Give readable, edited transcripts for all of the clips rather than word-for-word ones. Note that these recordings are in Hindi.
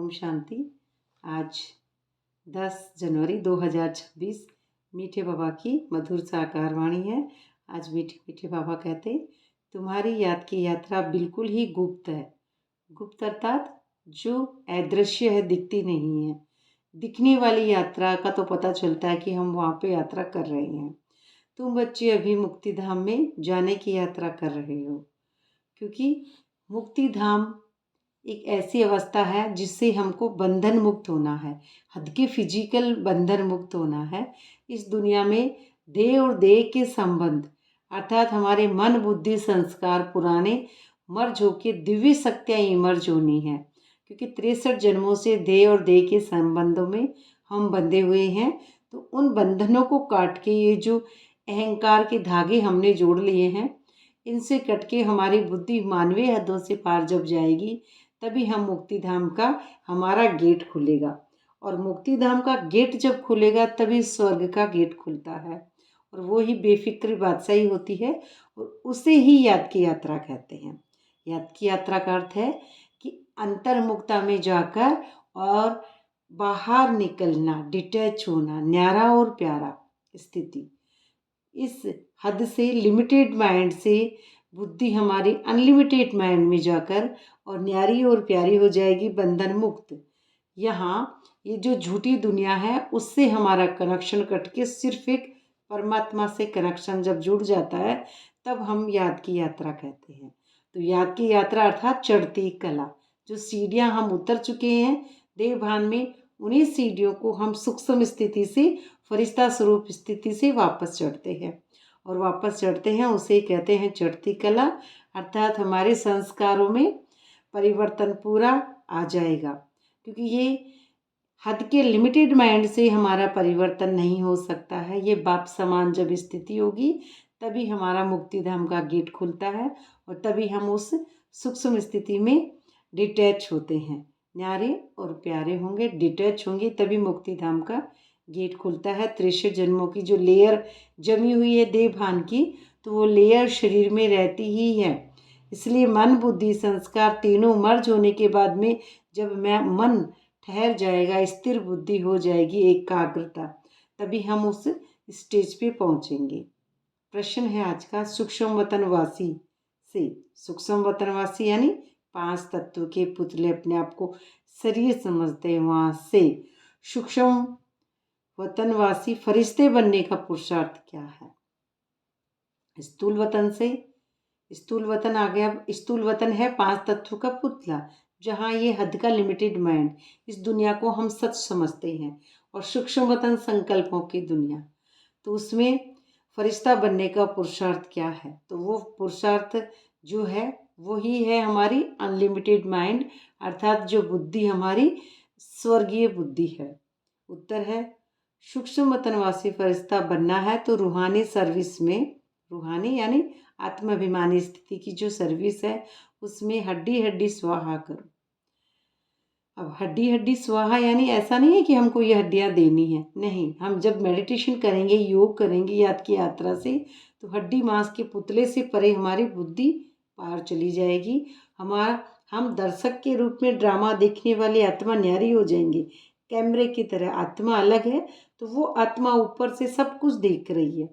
ओम शांति। आज 10 जनवरी 2026 मीठे बाबा की मधुर साकार वाणी है। आज मीठे मीठे बाबा कहते, तुम्हारी याद की यात्रा बिल्कुल ही गुप्त है। गुप्त अर्थात जो अदृश्य है, दिखती नहीं है। दिखने वाली यात्रा का तो पता चलता है कि हम वहाँ पे यात्रा कर रहे हैं। तुम बच्चे अभी मुक्ति धाम में जाने की यात्रा कर रहे हो, क्योंकि मुक्ति धाम एक ऐसी अवस्था है जिससे हमको बंधन मुक्त होना है, हद के फिजिकल बंधन मुक्त होना है। इस दुनिया में देह और देह के संबंध अर्थात हमारे मन बुद्धि संस्कार पुराने मर्ज होके दिव्य शक्तियाँ इमर्ज होनी है, क्योंकि 63 जन्मों से देह और देह के संबंधों में हम बंधे हुए हैं। तो उन बंधनों को काट के ये जो अहंकार के धागे हमने जोड़ लिए हैं, इनसे कट के हमारी बुद्धि मानवीय हदों से पार जब जाएगी, तभी हम मुक्ति धाम का हमारा गेट खुलेगा। और मुक्ति धाम का गेट जब खुलेगा तभी स्वर्ग का गेट खुलता है, और वो ही बेफिक्र बादशाही होती है, और उसे ही याद की यात्रा कहते हैं। याद की यात्रा का अर्थ है कि अंतर्मुक्ता में जाकर और बाहर निकलना, डिटैच होना, न्यारा और प्यारा स्थिति। इस हद से लिमिटेड माइंड से बुद्धि हमारी अनलिमिटेड माइंड में जाकर और न्यारी और प्यारी हो जाएगी, बंधन मुक्त। यहाँ ये जो झूठी दुनिया है उससे हमारा कनेक्शन कट के सिर्फ एक परमात्मा से कनेक्शन जब जुड़ जाता है, तब हम याद की यात्रा कहते हैं। तो याद की यात्रा अर्थात चढ़ती कला, जो सीढ़ियाँ हम उतर चुके हैं देह भान में, उन्हीं सीढ़ियों को हम सूक्ष्म स्थिति से फरिश्ता स्वरूप स्थिति से वापस चढ़ते हैं। और वापस चढ़ते हैं उसे कहते हैं चढ़ती कला, अर्थात हमारे संस्कारों में परिवर्तन पूरा आ जाएगा। क्योंकि ये हद के लिमिटेड माइंड से हमारा परिवर्तन नहीं हो सकता है। ये बाप समान जब स्थिति होगी तभी हमारा मुक्ति धाम का गेट खुलता है, और तभी हम उस सूक्ष्म स्थिति में डिटैच होते हैं। न्यारे और प्यारे होंगे, डिटैच होंगे, तभी मुक्ति धाम का गेट खुलता है। 63 जन्मों की जो लेयर जमी हुई है देह भान की, तो वो लेयर शरीर में रहती ही है। इसलिए मन बुद्धि संस्कार तीनों मर्ज होने के बाद में जब मन ठहर जाएगा, स्थिर बुद्धि हो जाएगी, एकाग्रता, तभी हम उस स्टेज पे पहुंचेंगे। प्रश्न है आज का, सूक्ष्म वतनवासी से। सूक्ष्म वतनवासी यानी 5 तत्व के पुतले अपने आप को शरीर समझते हैं, वहाँ से सूक्ष्म वतनवासी फरिश्ते बनने का पुरुषार्थ क्या है। स्थूल वतन से, स्थूल वतन आ गया। स्थूल वतन है 5 तत्व का पुतला, जहाँ ये हद का लिमिटेड माइंड, इस दुनिया को हम सच समझते हैं। और सूक्ष्म वतन संकल्पों की दुनिया, तो उसमें फरिश्ता बनने का पुरुषार्थ क्या है। तो वो पुरुषार्थ जो है वही है हमारी अनलिमिटेड माइंड, अर्थात जो बुद्धि हमारी स्वर्गीय बुद्धि है। उत्तर है सूक्ष्म वतनवासी फरिश्ता बनना है तो रूहानी सर्विस में, रूहानी यानी आत्माभिमानी स्थिति की जो सर्विस है उसमें हड्डी हड्डी स्वाहा करो। अब हड्डी हड्डी स्वाहा यानी ऐसा नहीं है कि हमको ये हड्डियाँ देनी है, नहीं। हम जब मेडिटेशन करेंगे, योग करेंगे याद की यात्रा से, तो हड्डी मांस के पुतले से परे हमारी बुद्धि पार चली जाएगी। हम दर्शक के रूप में ड्रामा देखने वाली आत्मा न्यारी हो जाएंगे। कैमरे की तरह आत्मा अलग है, तो वो आत्मा ऊपर से सब कुछ देख रही है,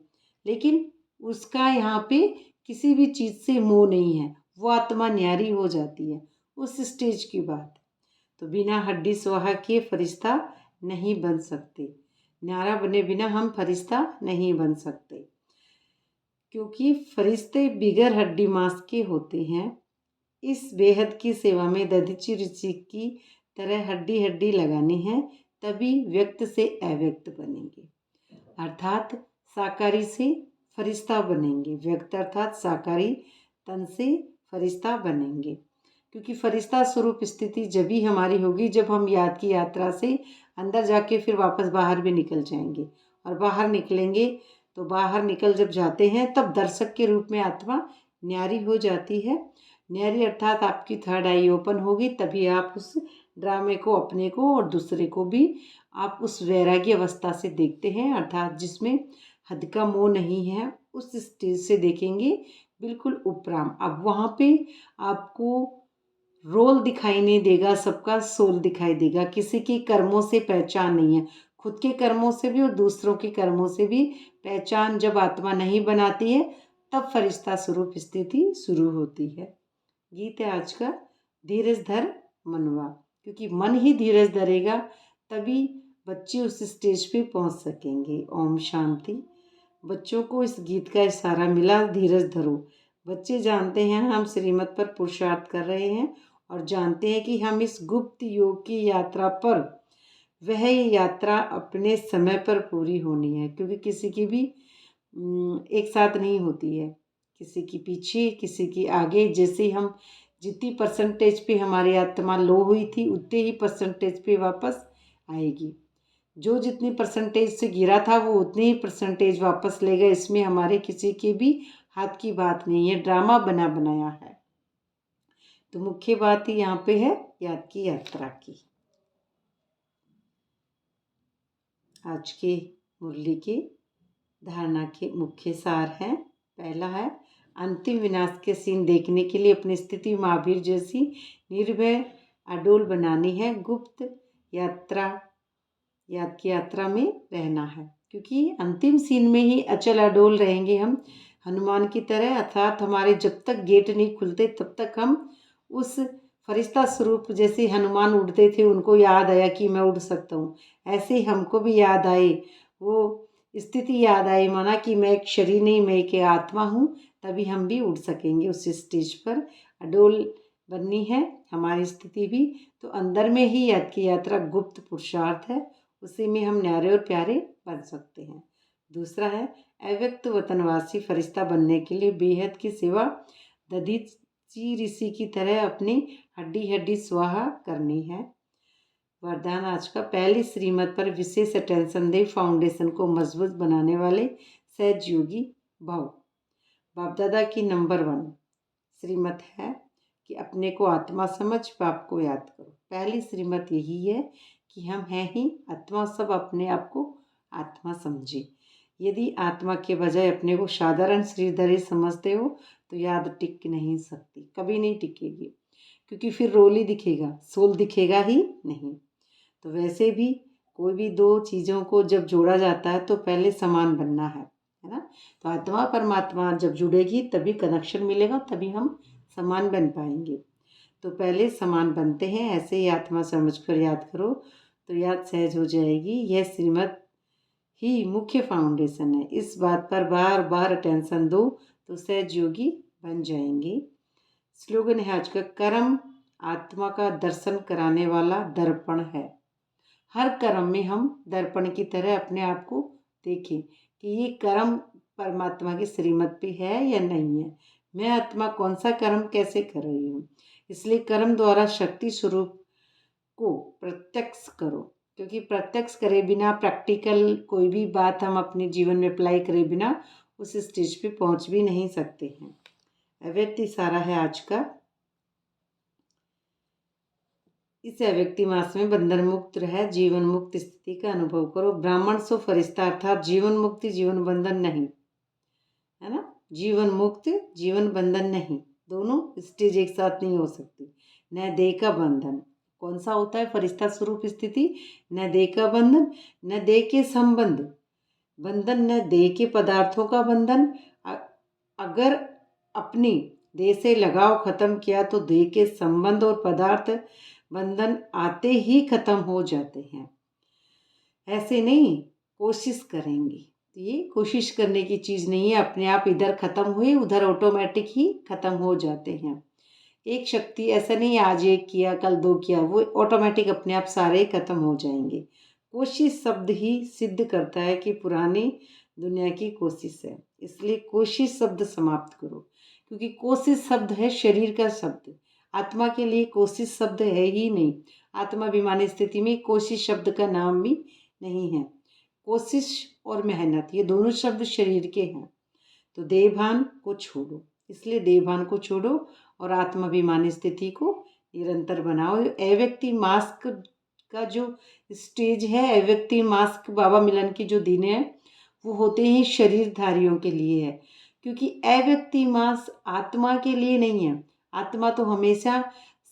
लेकिन उसका यहाँ पे किसी भी चीज़ से मोह नहीं है। वो आत्मा न्यारी हो जाती है उस स्टेज की बात। तो बिना हड्डी स्वाहा के फरिश्ता नहीं बन सकते। न्यारा बने बिना हम फरिश्ता नहीं बन सकते, क्योंकि फरिश्ते बिगर हड्डी मांस के होते हैं। इस बेहद की सेवा में दधीचि ऋषि की तरह हड्डी हड्डी लगानी है, तभी व्यक्त से अव्यक्त बनेंगे, अर्थात साकारी से फरिश्ता बनेंगे। व्यक्त अर्थात साकारी तन से फरिश्ता बनेंगे, क्योंकि फरिश्ता स्वरूप स्थिति जब भी हमारी होगी जब हम याद की यात्रा से अंदर जाके फिर वापस बाहर भी निकल जाएंगे। और बाहर निकलेंगे तो बाहर निकल जब जाते हैं तब दर्शक के रूप में आत्मा न्यारी हो जाती है। न्यारी अर्थात आपकी थर्ड आई ओपन होगी, तभी आप उस ड्रामे को, अपने को और दूसरे को भी आप उस वैरागी अवस्था से देखते हैं, अर्थात जिसमें हद का मोह नहीं है, उस स्टेज से देखेंगे बिल्कुल उपराम। अब वहाँ पे आपको रोल दिखाई नहीं देगा, सबका सोल दिखाई देगा। किसी की कर्मों से पहचान नहीं है, खुद के कर्मों से भी और दूसरों के कर्मों से भी पहचान जब आत्मा नहीं बनाती है, तब फरिश्ता स्वरूप स्थिति शुरू होती है। गीत है आज का, धीरज धर मनवा, क्योंकि मन ही धीरज धरेगा तभी बच्चे उस स्टेज पे पहुंच सकेंगे। ओम शांति। बच्चों को इस गीत का इशारा मिला, धीरज धरो। बच्चे जानते हैं हम श्रीमत पर पुरुषार्थ कर रहे हैं और जानते हैं कि हम इस गुप्त योग की यात्रा पर, वह यात्रा अपने समय पर पूरी होनी है, क्योंकि किसी की भी एक साथ नहीं होती है, किसी की पीछे किसी की आगे। जैसे हम जितनी परसेंटेज पे हमारी आत्मा लो हुई थी, उतने ही परसेंटेज पे वापस आएगी। जो जितनी परसेंटेज से गिरा था वो उतनी ही परसेंटेज वापस लेगा। इसमें हमारे किसी के भी हाथ की बात नहीं है, ड्रामा बना बनाया है। तो मुख्य बात ही यहाँ पे है याद की यात्रा की। आज के मुरली की धारणा के मुख्य सार हैं। पहला है, अंतिम विनाश के सीन देखने के लिए अपनी स्थिति महावीर जैसी निर्भय अडोल बनानी है। गुप्त याद की यात्रा में रहना है, क्योंकि अंतिम सीन में ही अचल अडोल रहेंगे हम हनुमान की तरह। अर्थात हमारे जब तक गेट नहीं खुलते तब तक हम उस फरिश्ता स्वरूप, जैसे हनुमान उड़ते थे उनको याद आया कि मैं उड़ सकता हूँ, ऐसे ही हमको भी याद आए, वो स्थिति याद आए, माना कि मैं एक शरीर नहीं, मैं एक आत्मा हूँ, तभी हम भी उड़ सकेंगे उस स्टेज पर। अडोल बननी है हमारी स्थिति भी। तो अंदर में ही याद की यात्रा गुप्त पुरुषार्थ है, उसी में हम न्यारे और प्यारे बन सकते हैं। दूसरा है, अव्यक्त वतनवासी फरिश्ता बनने के लिए बेहद की सेवा दधीची ऋषि की तरह अपनी हड्डी हड्डी स्वाहा करनी है। वरदान आज का, पहली श्रीमत पर विशेष अटेंशन दे, फाउंडेशन को मजबूत बनाने वाले सहज योगी भाव। बाप दादा की नंबर 1 श्रीमत है कि अपने को आत्मा समझ, पाप को याद करो। पहली श्रीमत यही है कि हम हैं ही आत्मा, सब अपने आप को आत्मा समझे। यदि आत्मा के बजाय अपने को साधारण शरीरधारी समझते हो तो याद टिक नहीं सकती, कभी नहीं टिकेगी, क्योंकि फिर रोल ही दिखेगा, सोल दिखेगा ही नहीं। तो वैसे भी कोई भी दो चीज़ों को जब जोड़ा जाता है तो पहले समान बनना है ना। तो आत्मा परमात्मा जब जुड़ेगी तभी कनेक्शन मिलेगा, तभी हम समान बन पाएंगे। तो पहले समान बनते हैं, ऐसे ही आत्मा समझकर याद करो तो याद सहज हो जाएगी। यह श्रीमत ही मुख्य फाउंडेशन है, इस बात पर बार बार अटेंशन दो तो सहज योगी बन जाएंगे। स्लोगन है आज का, कर्म आत्मा का दर्शन कराने वाला दर्पण है। हर कर्म में हम दर्पण की तरह अपने आप को देखें कि ये कर्म परमात्मा की श्रीमत पे है या नहीं है, मैं आत्मा कौन सा कर्म कैसे कर रही हूँ। इसलिए कर्म द्वारा शक्ति स्वरूप को प्रत्यक्ष करो, क्योंकि प्रत्यक्ष करे बिना, प्रैक्टिकल कोई भी बात हम अपने जीवन में अप्लाई करे बिना उस स्टेज पे पहुँच भी नहीं सकते हैं। अव्यक्त इशारा है आज का, इस अव्यक्ति मास में बंधन मुक्त रह, जीवन मुक्त स्थिति का अनुभव करो। ब्राह्मण सो फरिश्ता, अर्थात जीवन मुक्ति जीवन बंधन नहीं, है ना। जीवन मुक्त जीवन बंधन नहीं, दोनों स्टेज एक साथ नहीं हो सकती। न देह का बंधन, कौन सा होता है फरिश्ता स्वरूप स्थिति, न देह का बंधन, न देह के संबंध बंधन, न देह के पदार्थों का बंधन। अगर अपनी देह से लगाव खत्म किया तो देह के संबंध और पदार्थ बंधन आते ही खत्म हो जाते हैं। ऐसे नहीं, कोशिश करेंगे तो ये कोशिश करने की चीज़ नहीं है, अपने आप इधर खत्म हुए उधर ऑटोमेटिक ही खत्म हो जाते हैं। एक शक्ति ऐसा नहीं आज एक किया कल दो किया, वो ऑटोमेटिक अपने आप सारे खत्म हो जाएंगे। कोशिश शब्द ही सिद्ध करता है कि पुरानी दुनिया की कोशिश है, इसलिए कोशिश शब्द समाप्त करो, क्योंकि कोशिश शब्द है शरीर का शब्द, आत्मा के लिए कोशिश शब्द है ही नहीं। आत्माभिमानी स्थिति में कोशिश शब्द का नाम भी नहीं है। कोशिश और मेहनत ये दोनों शब्द शरीर के हैं। तो देहभान को छोड़ो, इसलिए देहभान को छोड़ो और आत्माभिमानी स्थिति को निरंतर बनाओ। अव्यक्ति मास्क का जो स्टेज है, अव्यक्ति मास्क बाबा मिलन की जो दिन है वो होते हैं शरीरधारियों के लिए है, क्योंकि अव्यक्ति मास्क आत्मा के लिए नहीं है। आत्मा तो हमेशा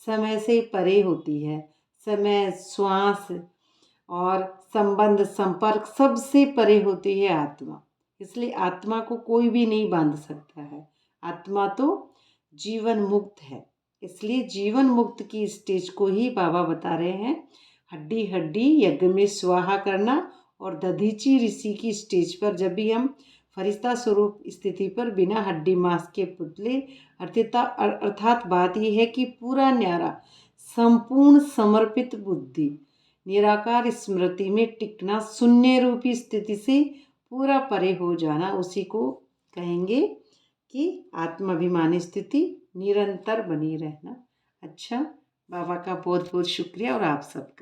समय से परे होती है। समय, श्वास और संबंध, संपर्क सबसे परे होती है आत्मा। इसलिए आत्मा को कोई भी नहीं बांध सकता है। आत्मा तो जीवन मुक्त है। इसलिए जीवन मुक्त की स्टेज को ही बाबा बता रहे हैं। हड्डी हड्डी यज्ञ में स्वाहा करना और दधीची ऋषि की स्टेज पर जब भी हम फरिश्ता स्वरूप स्थिति पर बिना हड्डी मांस के पुतले अर्थात बात यह है कि पूरा न्यारा संपूर्ण समर्पित बुद्धि निराकार स्मृति में टिकना, शून्य रूपी स्थिति से पूरा परे हो जाना, उसी को कहेंगे कि आत्माभिमानी स्थिति निरंतर बनी रहना। अच्छा, बाबा का बहुत बहुत शुक्रिया और आप सबका।